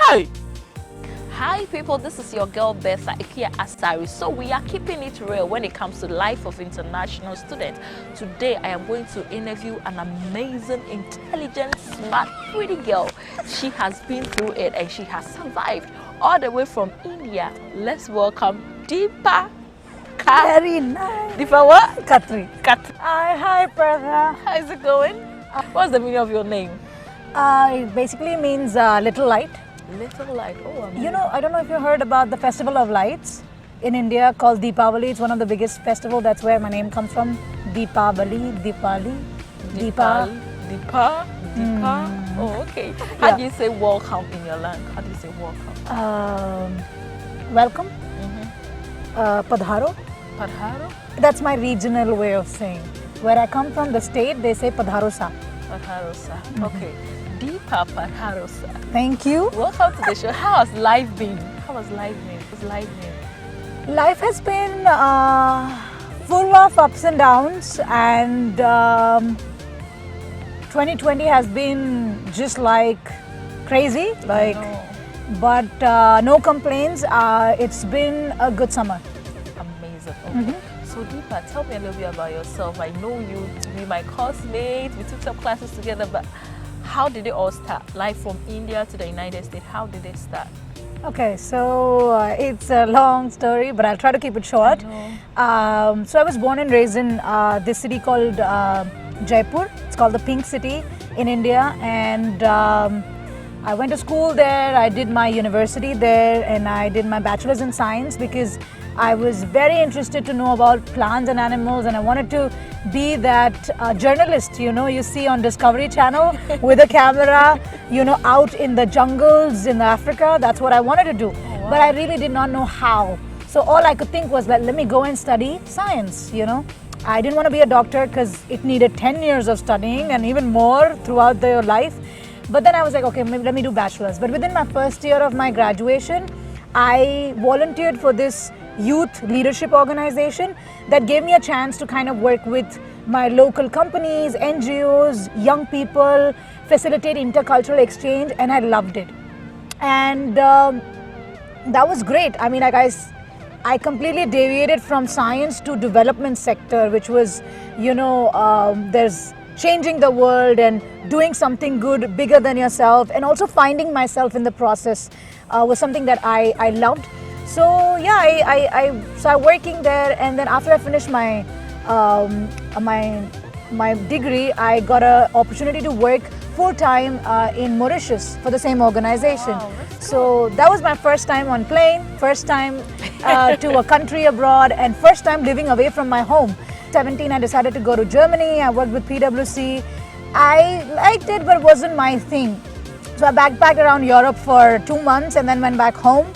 Hi! Hi people, this is your girl Betha Ikia Asari. So we are keeping it real when it comes to the life of international students. Today I am going to interview an amazing, intelligent, smart, pretty girl. She has been through it and she has survived all the way from India. Let's welcome Deepa. Very nice. Deepa what? Khatri. Khatri. Hi, Pratha. How's it going? What's the meaning of your name? It basically means little light. Little light. Oh, amazing. You know, I don't know if you heard about the Festival of Lights in India called Deepavali. It's one of the biggest festivals. That's where my name comes from. Deepavali, Deepali, Deepa. Deepa. Oh, okay. How do you say welcome in your land? How do you say welcome? Welcome. Padharo. Padharo? That's my regional way of saying. Where I come from, the state, they say Padharo sa. Padharo sa. Okay. Deepa Padharo sa. Thank you. Welcome to the show. How has life been? What's life been? Life has been full of ups and downs, and 2020 has been just like crazy, but no complaints. It's been a good summer. Amazing. Okay. So Deepa, tell me a little bit about yourself. I know you to be my classmate. We took some classes together, but how did it all start? Like from India to the United States, how did it start? Okay, so it's a long story, but I'll try to keep it short. So I was born and raised in this city called Jaipur. It's called the Pink City in India, and I went to school there. I did my university there, and I did my bachelor's in science because I was very interested to know about plants and animals, and I wanted to be that journalist, you see on Discovery Channel with a camera, out in the jungles in Africa. That's what I wanted to do. Oh, wow. But I really did not know how. So all I could think was that let me go and study science, I didn't want to be a doctor because it needed 10 years of studying and even more throughout their life. But then I was like, okay, maybe let me do bachelor's. But within my first year of my graduation, I volunteered for this youth leadership organization that gave me a chance to kind of work with my local companies, NGOs, young people, facilitate intercultural exchange, and I loved it. And that was great. I mean, I completely deviated from science to development sector, which was, there's changing the world and doing something good, bigger than yourself, and also finding myself in the process was something that I loved. So yeah, I started working there, and then after I finished my my degree, I got an opportunity to work full-time in Mauritius for the same organization. Wow, so that was my first time on plane, first time to a country abroad, and first time living away from my home. 17, I decided to go to Germany. I worked with PwC. I liked it, but it wasn't my thing. So I backpacked around Europe for 2 months and then went back home.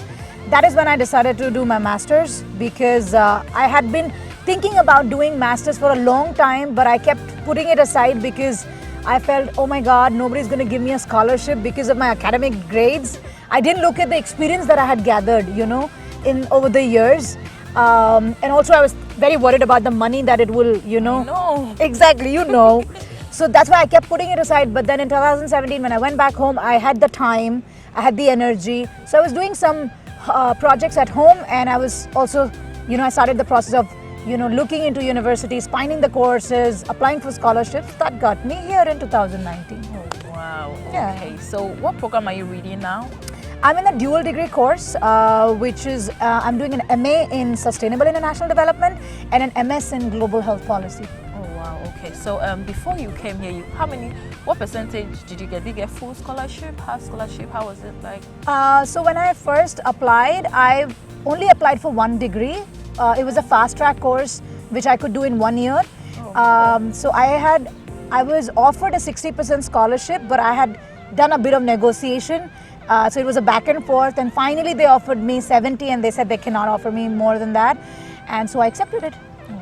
That is when I decided to do my master's, because I had been thinking about doing master's for a long time, but I kept putting it aside because I felt, oh my God, nobody's going to give me a scholarship because of my academic grades. I didn't look at the experience that I had gathered, in over the years. And also I was very worried about the money that it will, No. Exactly, So that's why I kept putting it aside. But then in 2017, when I went back home, I had the time, I had the energy. So I was doing some projects at home, and I was also, I started the process of, looking into universities, finding the courses, applying for scholarships. That got me here in 2019. Oh, wow. Yeah. Okay, so what program are you reading now? I'm in a dual degree course, which is, I'm doing an MA in Sustainable International Development and an MS in Global Health Policy. Oh, wow. Okay, so before you came here, what percentage did you get? Did you get full scholarship, half scholarship? How was it like? So when I first applied, I only applied for one degree. It was a fast track course, which I could do in 1 year. So I was offered a 60% scholarship, but I had done a bit of negotiation. So it was a back and forth, and finally they offered me 70, and they said they cannot offer me more than that. And so I accepted it.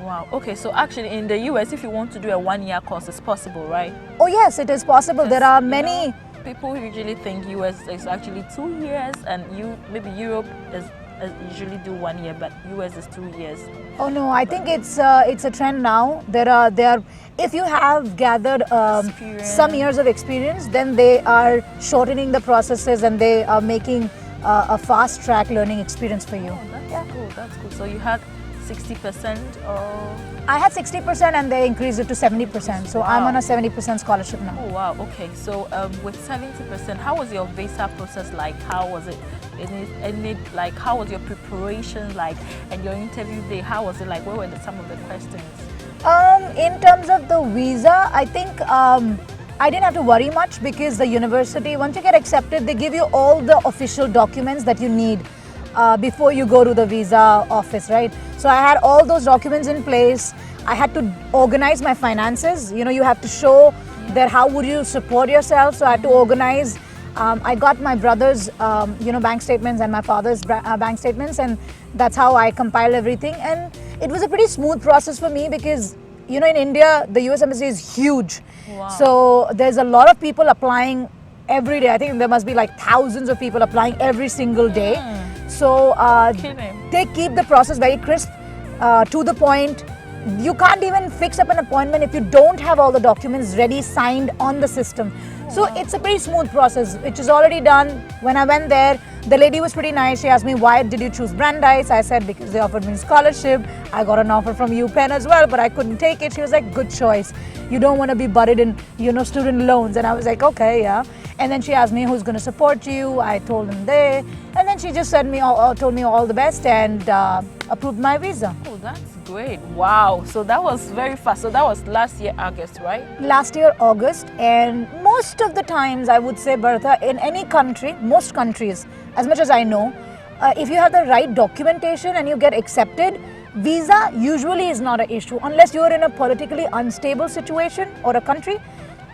Wow. Okay, so actually in the US, if you want to do a 1 year course, it's possible, right? Oh yes, it is possible. There are many. People usually think US is actually 2 years, and maybe Europe is usually do 1 year, but US is 2 years. Oh no, I think it's a trend now. There are if you have gathered some years of experience, then they are shortening the processes and they are making a fast track learning experience for you. Oh, that's cool. That's cool. So you had 60% or? I had 60% and they increased it to 70%. So I'm on a 70% scholarship now. Oh wow. Okay. So with 70%, how was your visa process like? How was it? Like how was your preparation like, and your interview day? How was it like? What were some of the questions? In terms of the visa, I think I didn't have to worry much because the university, once you get accepted, they give you all the official documents that you need before you go to the visa office, right? So I had all those documents in place. I had to organize my finances. You know, you have to show that how would you support yourself. So I had to organize. I got my brother's, bank statements and my father's bank statements, and that's how I compiled everything. And it was a pretty smooth process for me because, you know, in India, the US Embassy is huge. Wow. So there's a lot of people applying every day. I think there must be like thousands of people applying every single day. So they keep the process very crisp, to the point. You can't even fix up an appointment if you don't have all the documents ready, signed on the system. So it's a pretty smooth process, which is already done. When I went there, the lady was pretty nice. She asked me, why did you choose Brandeis? I said, because they offered me a scholarship. I got an offer from UPenn as well, but I couldn't take it. She was like, good choice. You don't want to be buried in, student loans. And I was like, okay, yeah. And then she asked me, who's going to support you? I told them they. And then she just told me all the best and approved my visa. Oh, that's great. Wow. So that was very fast. So that was last year, August, right? Last year, August. And most of the times, I would say, Bertha, in any country, most countries, as much as I know, if you have the right documentation and you get accepted, visa usually is not an issue unless you're in a politically unstable situation or a country.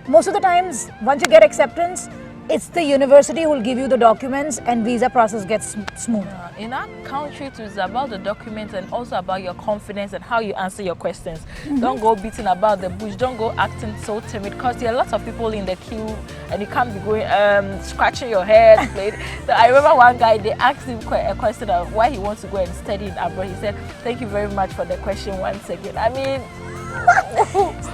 Most of the times, once you get acceptance, it's the university who will give you the documents and visa process gets smooth. In our country, it's about the documents and also about your confidence and how you answer your questions. Don't go beating about the bush. Don't go acting so timid because there are lots of people in the queue and you can't be going scratching your head. So I remember one guy, they asked him a question of why he wants to go and study in abroad. He said, thank you very much for the question once again. I mean,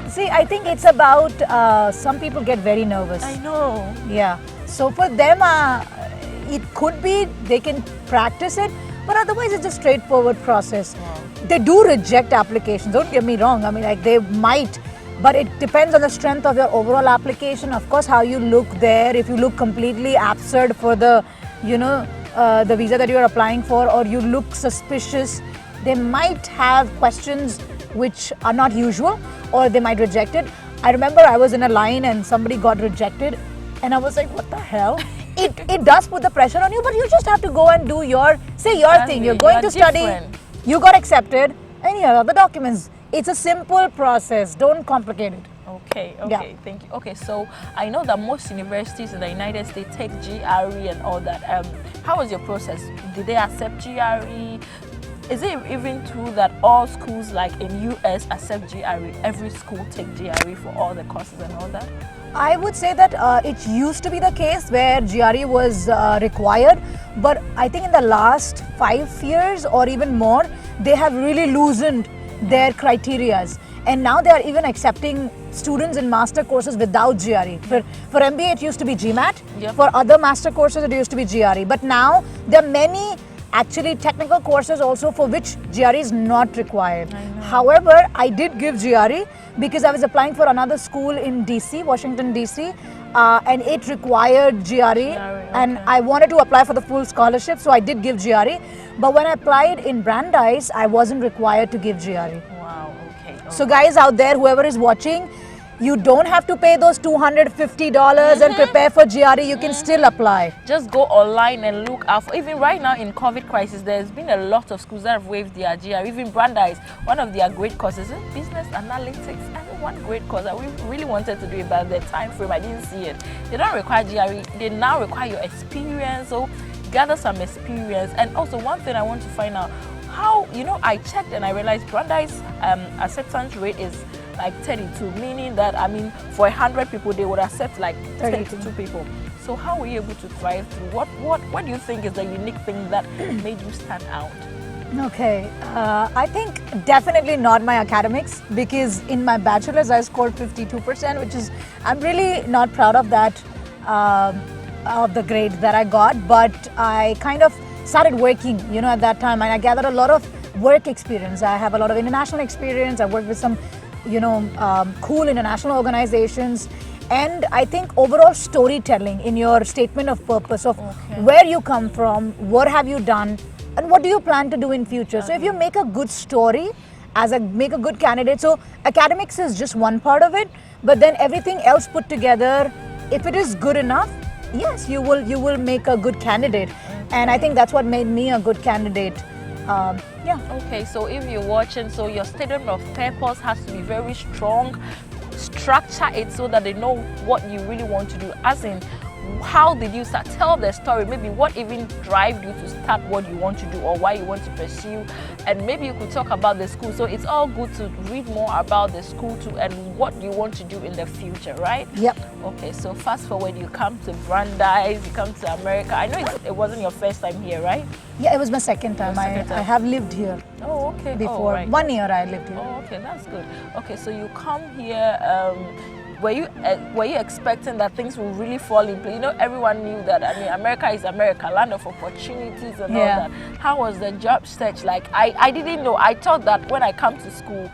see, I think it's about some people get very nervous. I know. Yeah. So for them, it could be they can practice it, but otherwise it's a straightforward process. Wow. They do reject applications. Don't get me wrong. I mean, like they might, but it depends on the strength of your overall application. Of course, how you look there. If you look completely absurd for the, the visa that you are applying for, or you look suspicious, they might have questions which are not usual, or they might reject it. I remember I was in a line and somebody got rejected and I was like, what the hell? It does put the pressure on you, but you just have to go and do your thing. You're going to study, you got accepted, and here are the documents. It's a simple process. Don't complicate it. Okay, Yeah. Thank you. Okay, so I know that most universities in the United States take GRE and all that. How was your process? Did they accept GRE? Is it even true that all schools like in US accept GRE? Every school take GRE for all the courses and all that? I would say that it used to be the case where GRE was required, but I think in the last 5 years or even more, they have really loosened their criterias. And now they are even accepting students in master courses without GRE. For MBA, it used to be GMAT. Yep. For other master courses, it used to be GRE. But now there are many actually technical courses also for which GRE is not required. However, I did give GRE because I was applying for another school in DC, Washington DC, and it required GRE, and I wanted to apply for the full scholarship, so I did give GRE. But when I applied in Brandeis, I wasn't required to give GRE. Wow, okay. So guys out there, whoever is watching, you don't have to pay those $250 and prepare for GRE. You can still apply. Just go online and look out. Even right now in COVID crisis, there's been a lot of schools that have waived their GRE. Even Brandeis, one of their great courses is business analytics. I mean, one great course that we really wanted to do it, but the time frame, I didn't see it. They don't require GRE. They now require your experience. So gather some experience. And also one thing I want to find out, how, I checked and I realized Brandeis acceptance rate is like 32, meaning that, for 100 people, they would accept like 32 people. So how were you able to thrive through? What do you think is the unique thing that made you stand out? Okay, I think definitely not my academics, because in my bachelor's I scored 52%, which is, I'm really not proud of that, of the grade that I got, but I kind of started working, at that time, and I gathered a lot of work experience. I have a lot of international experience. I worked with some, cool international organizations. And I think overall storytelling in your statement of purpose of where you come from, what have you done, and what do you plan to do in future. So if you make a good story, make a good candidate. So academics is just one part of it, but then everything else put together, if it is good enough, yes, you will make a good candidate. And I think that's what made me a good candidate. Yeah. Okay, so if you're watching, so your statement of purpose has to be very strong. Structure it so that they know what you really want to do. As in, how did you start? Tell the story. Maybe what even drive you to start what you want to do, or why you want to pursue. And maybe you could talk about the school. So it's all good to read more about the school too, and what you want to do in the future, right? Yep. Okay, so fast forward, you come to Brandeis, you come to America. I know it wasn't your first time here, right? Yeah, it was my second time. I have lived here. Oh, okay. Before. Oh, right. 1 year I lived here. Oh, okay, that's good. Okay, so you come here. Were you expecting that things will really fall in place? Everyone knew that. I mean, America is America, land of opportunities and all that. How was the job search like? I didn't know. I thought that when I come to school,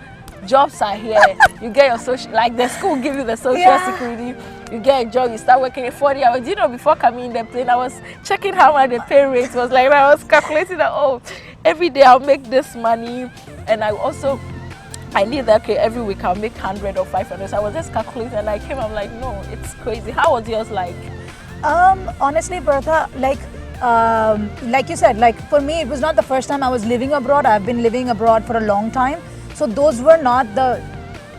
jobs are here. You get your social, like the school give you the social security. You get a job, you start working in 40 hours. Before coming in the plane, I was checking how much the pay rate was like. I was calculating that, every day I'll make this money. And I knew that, okay, every week I'll make 100 or 500. So I was just calculating, and I came, I'm like, no, it's crazy. How was yours like? Honestly, Bertha, like you said, like for me, it was not the first time I was living abroad. I've been living abroad for a long time. So those were not the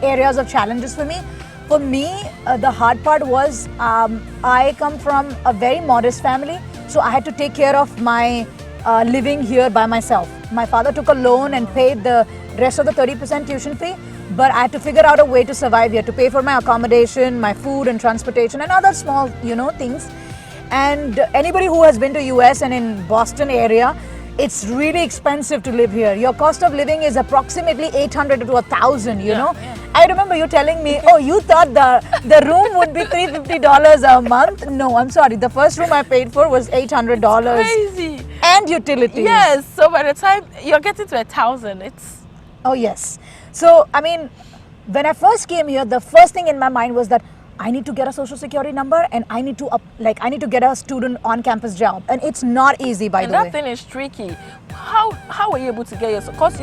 areas of challenges for me. For me, the hard part was I come from a very modest family. So I had to take care of my living here by myself. My father took a loan and paid the rest of the 30% tuition fee, but I had to figure out a way to survive here, to pay for my accommodation, my food and transportation and other small, things. And anybody who has been to US and in Boston area, it's really expensive to live here. Your cost of living is approximately 800 to 1,000, you know. Yeah. I remember you telling me, you thought the room would be $350 a month. No, I'm sorry. The first room I paid for was $800. Crazy. And utilities. Yes. So by the time you're getting to 1,000, it's... Oh, yes. So, I mean, when I first came here, the first thing in my mind was that I need to get a social security number and I need to get a student on campus job. And it's not easy, by the way. And that thing is tricky. How are you able to get yourself? Because,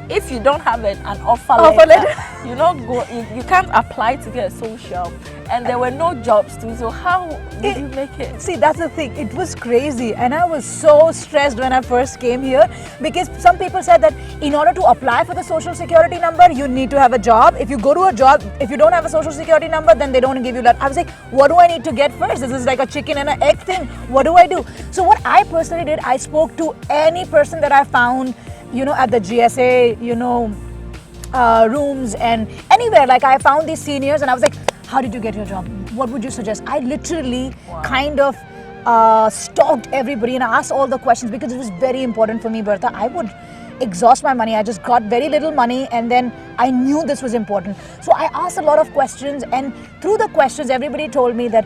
if you don't have an offer letter, you can't apply to get a social. And there were no jobs too. So how did you make it? See, that's the thing. It was crazy. And I was so stressed when I first came here, because some people said that in order to apply for the social security number, you need to have a job. If you go to a job, if you don't have a social security number, then they don't give you that. I was like, what do I need to get first? This is like a chicken and an egg thing. What do I do? So what I personally did, I spoke to any person that I found, at the GSA, rooms and anywhere. Like I found these seniors and I was like, how did you get your job? What would you suggest? I literally kind of stalked everybody and asked all the questions, because it was very important for me, Bertha. I would exhaust my money. I just got very little money, and then I knew this was important. So I asked a lot of questions, and through the questions, everybody told me that,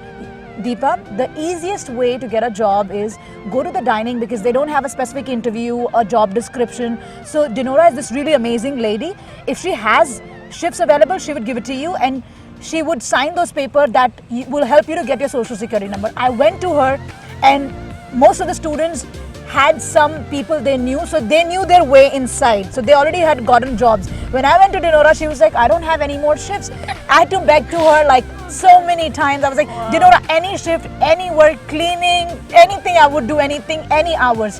Deepa, the easiest way to get a job is go to the dining, because they don't have a specific interview, a job description. So Dinora is this really amazing lady. If she has shifts available, she would give it to you, and she would sign those papers that will help you to get your social security number. I went to her, and most of the students had some people they knew, so they knew their way inside. So they already had gotten jobs. When I went to Dinora, she was like, I don't have any more shifts. I had to beg to her like so many times. I was like, Dinora, any shift, any work, cleaning, anything, I would do anything, any hours.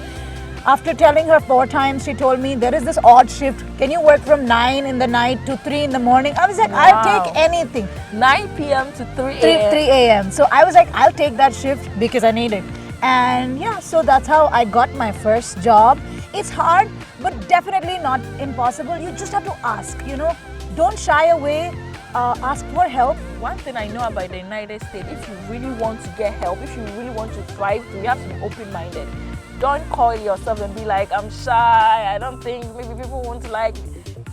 After telling her 4 times, she told me, there is this odd shift. Can you work from 9 in the night to 3 in the morning? I was like, I'll take anything. 9 p.m. to 3 a.m. 3 a.m. So I was like, I'll take that shift because I need it. And yeah, so that's how I got my first job. It's hard, but definitely not impossible. You just have to ask, don't shy away Ask for help. One thing I know about the United States, if you really want to get help, if you really want to thrive, you have to be open-minded. Don't call yourself and be like, I'm shy, I don't think maybe people want to like.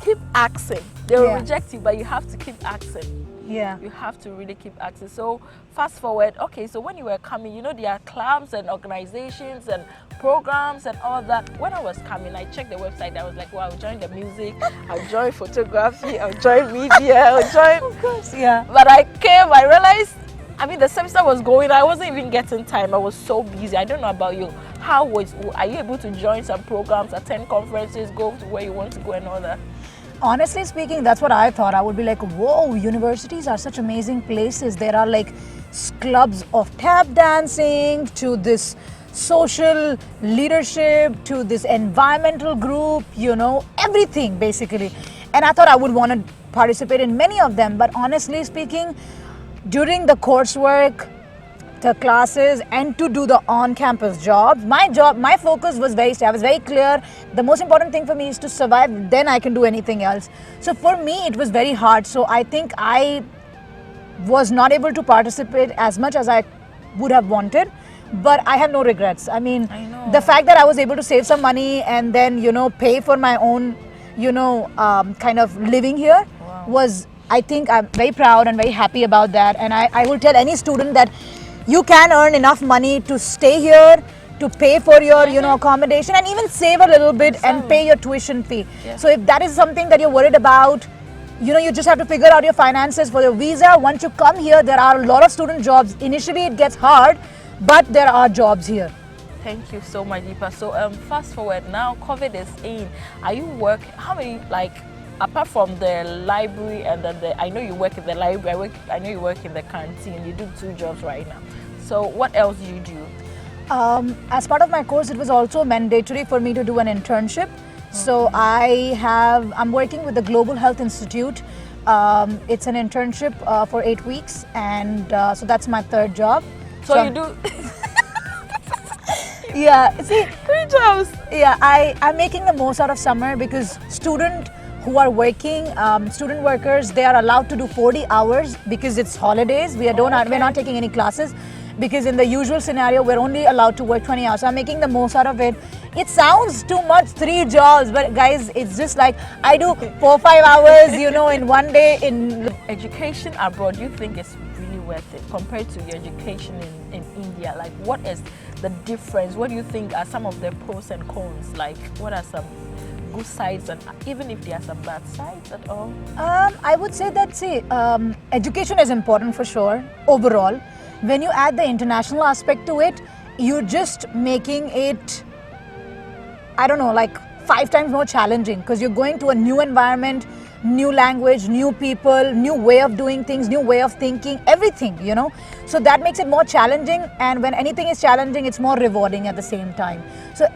Keep asking. They will reject you, but you have to keep asking. Yeah. You have to really keep asking. So fast forward, okay, so when you were coming, you know, there are clubs and organizations and programs and all that. When I was coming, I checked the website. I was like, well, I'll join the music, I'll join photography, I'll join media, I'll join. Of course, yeah. But I came, I realized, I mean, the semester was going, I wasn't even getting time. I was so busy. I don't know about you. Are you able to join some programs, attend conferences, go to where you want to go and all that? Honestly speaking, that's what I thought. I would be like, whoa, universities are such amazing places. There are like clubs of tap dancing, to this social leadership, to this environmental group, you know, everything basically. And I thought I would want to participate in many of them. But honestly speaking, during the coursework, the classes, and to do the on-campus jobs, my focus was I was very clear. The most important thing for me is to survive, then I can do anything else. So for me, it was very hard. So I think I was not able to participate as much as I would have wanted, but I have no regrets. I mean, the fact that I was able to save some money and then, you know, pay for my own, you know, kind of living here was, I think I'm very proud and very happy about that. And I will tell any student that you can earn enough money to stay here, to pay for your, you know, accommodation, and even save a little bit and pay your tuition fee. So if that is something that you're worried about, you know, you just have to figure out your finances for your visa. Once you come here, there are a lot of student jobs. Initially, it gets hard, but there are jobs here. Thank you so much, Deepa. So fast forward now, COVID is in. Are you how many, like, apart from the library and then I know you work in the library, I know you work in the canteen, you do 2 jobs right now. So what else do you do? As part of my course, it was also mandatory for me to do an internship. So I'm working with the Global Health Institute. It's an internship for 8 weeks, and so that's my 3rd job. So you do... Yeah, see, 3 jobs. Yeah, I'm making the most out of summer because student workers, they are allowed to do 40 hours because it's holidays. We're not taking any classes, because in the usual scenario, we're only allowed to work 20 hours. So I'm making the most out of it. It sounds too much, 3 jobs, but guys, it's just like I do 4-5 hours, you know, in one day. In education abroad, you think it's really worth it compared to your education in India? Like, what is the difference? What do you think are some of the pros and cons? Like, what are some good sides, and even if there are some bad sides at all? I would say that, education is important for sure, overall. When you add the international aspect to it, you're just making it, I don't know, like 5 times more challenging, because you're going to a new environment, new language, new people, new way of doing things, new way of thinking, everything, you know. So that makes it more challenging, and when anything is challenging, it's more rewarding at the same time. So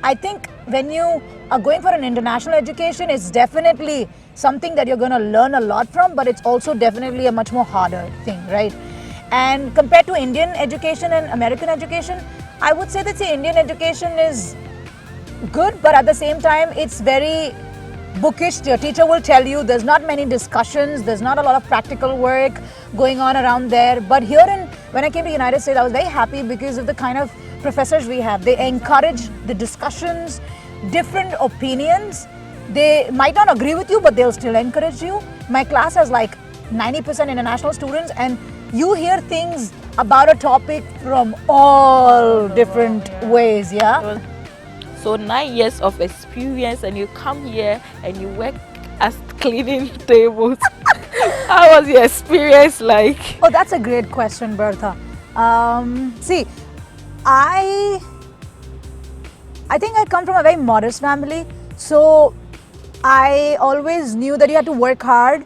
I think when you are going for an international education, it's definitely something that you're going to learn a lot from, but it's also definitely a much more harder thing, right? And compared to Indian education and American education, I would say that the Indian education is good, but at the same time, it's very bookish. Your teacher will tell you there's not many discussions, there's not a lot of practical work going on around there. But when I came to the United States, I was very happy because of the kind of professors we have. They encourage the discussions, different opinions. They might not agree with you, but they'll still encourage you. My class has like 90% international students, and you hear things about a topic from all different ways, yeah? So 9 years of experience, and you come here and you work as cleaning tables. How was your experience like? Oh, that's a great question, Bertha. See, I think I come from a very modest family, so I always knew that you had to work hard,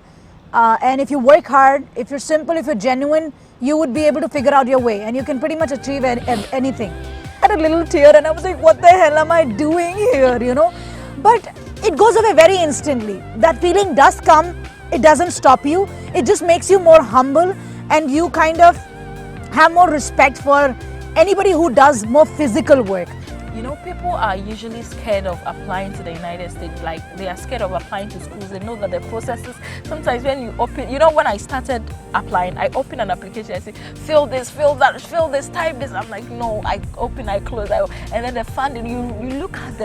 and if you work hard, if you're simple, if you're genuine, you would be able to figure out your way, and you can pretty much achieve anything. I had a little tear and I was like, what the hell am I doing here, you know? But it goes away very instantly. That feeling does come, it doesn't stop you, it just makes you more humble, and you kind of have more respect for anybody who does more physical work. You know, people are usually scared of applying to the United States. Like, they are scared of applying to schools. They know that the processes, sometimes when you open, you know, when I started applying, I opened an application, I say, fill this, fill that, fill this, type this. I'm like, no, I open, I close, and then the funding, you look at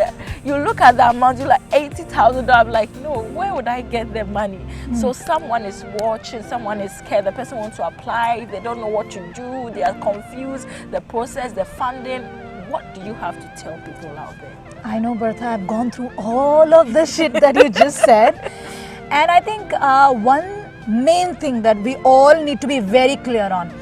the amount, you're like $80,000. I'm like, no, where would I get the money? So someone is watching, someone is scared, the person wants to apply, they don't know what to do, they are confused, the process, the funding. What do you have to tell people out there? I know, Bertha, I've gone through all of the shit that you just said. And I think one main thing that we all need to be very clear on,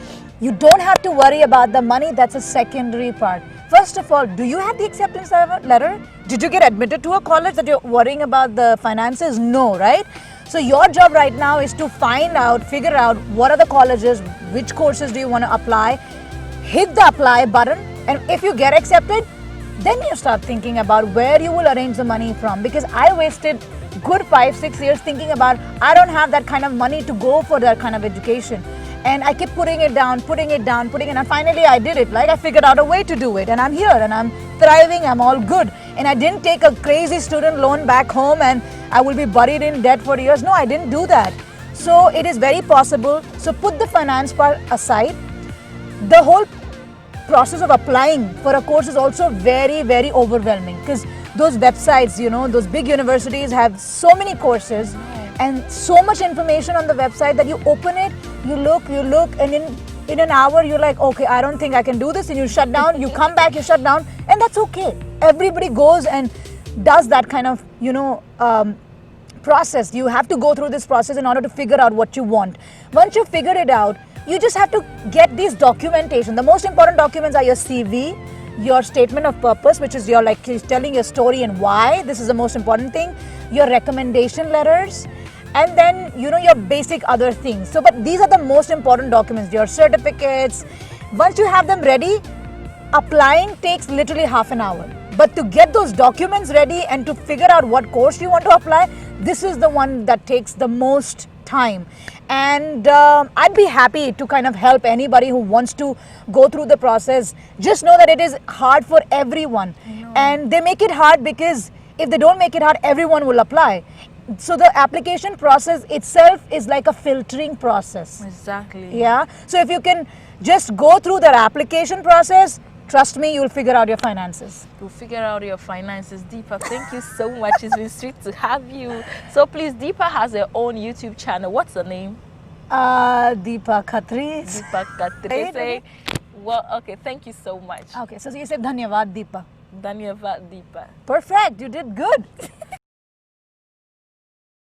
you don't have to worry about the money, that's a secondary part. First of all, do you have the acceptance letter? Did you get admitted to a college that you're worrying about the finances? No, right? So your job right now is to figure out what are the colleges, which courses do you want to apply, hit the apply button, and if you get accepted, then you start thinking about where you will arrange the money from. Because I wasted good 5-6 years thinking about, I don't have that kind of money to go for that kind of education. And I kept putting it down, and finally I did it. Like, I figured out a way to do it, and I'm here, and I'm thriving, I'm all good. And I didn't take a crazy student loan back home and I will be buried in debt for years. No, I didn't do that. So it is very possible. So put the finance part aside. The whole process of applying for a course is also very, very overwhelming, because those websites, you know, those big universities have so many courses and so much information on the website that you open it, you look, and in an hour you're like, okay, I don't think I can do this, and you shut down, you come back, you shut down, and that's okay. Everybody goes and does that kind of, you know, process. You have to go through this process in order to figure out what you want. Once you figure it out, you just have to get these documentation. The most important documents are your CV, your statement of purpose, which is your, like, telling your story and why. This is the most important thing. Your recommendation letters, and then, you know, your basic other things. So, but these are the most important documents, your certificates. Once you have them ready, applying takes literally half an hour. But to get those documents ready and to figure out what course you want to apply, this is the one that takes the most time. And I'd be happy to kind of help anybody who wants to go through the process. Just know that it is hard for everyone, and they make it hard because if they don't make it hard, everyone will apply. So the application process itself is like a filtering process. Exactly. Yeah. So if you can just go through the application process, trust me, you'll figure out your finances. You'll figure out your finances. Deepa, thank you so much. It's been sweet to have you. So please, Deepa has her own YouTube channel. What's the name? Deepa Khatri. Deepa Khatri. Say, well, okay, thank you so much. Okay, so you said Dhanyavad Deepa. Dhanyavad Deepa. Perfect, you did good.